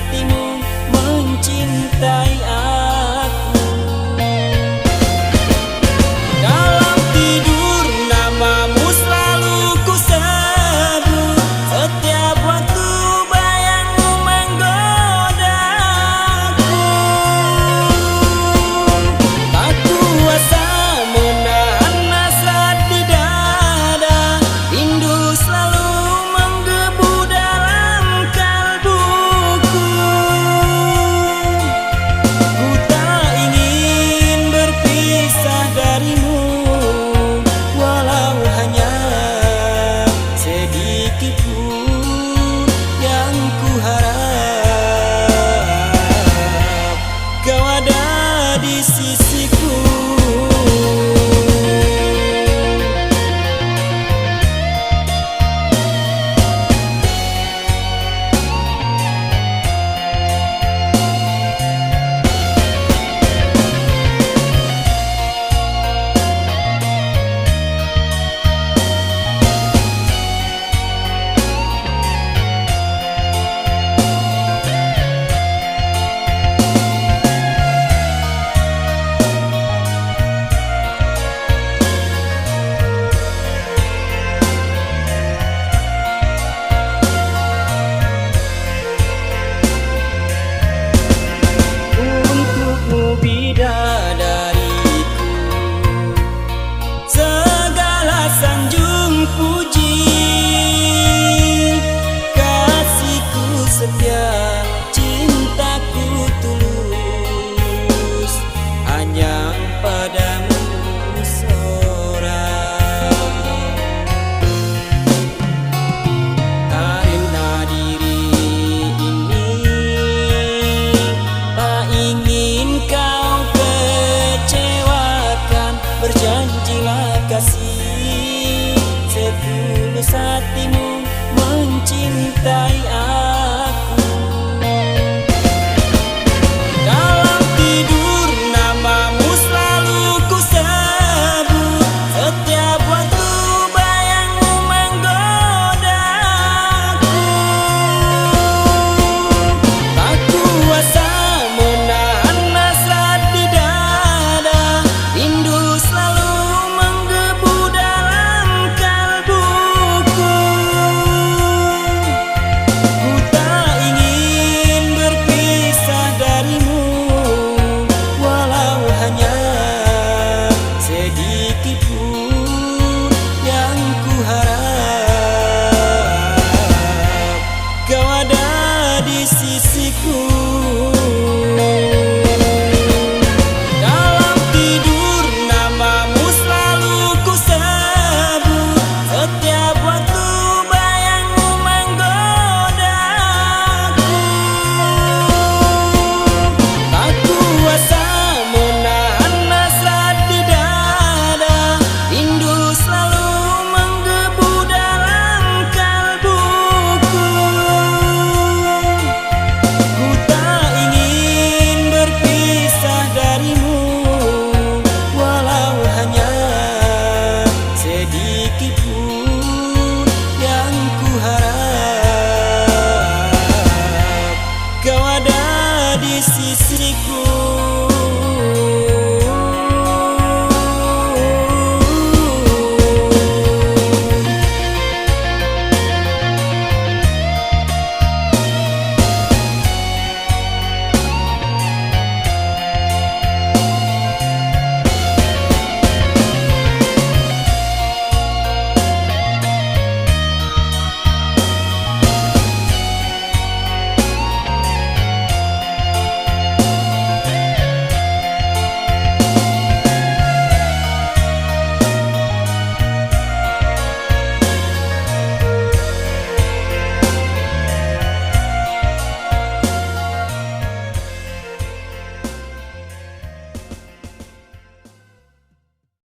hatimu mencintai aku. Dalam tidur namamu selalu ku sebut, setiap waktu bayangmu menggodaku. Tak kuasa menahan hasrat di dada, rindu selalu menggebu dalam kalbuku. Ku tak ingin berpisah darimu, walau hanya sedikit pun yang ku harap kau ada di sisiku. Untukmu bidadariku, segala sanjung puji, kasihku setia, cintaku tulus, hanya padamu seorang. Karena diri ini tak ingin kau kecewakan, berjanjilah kasih, setulus hatimu mencintai aku. Dalam tidur namamu selalu ku sebut, setiap waktu bayangmu menggodaku. Tak kuasa menahan hasrat di dada, rindu selalu menggebu dalam kalbuku. Ku tak ingin berpisah darimu, walau hanya sedikit pun yang ku harap kau ada di sisiku.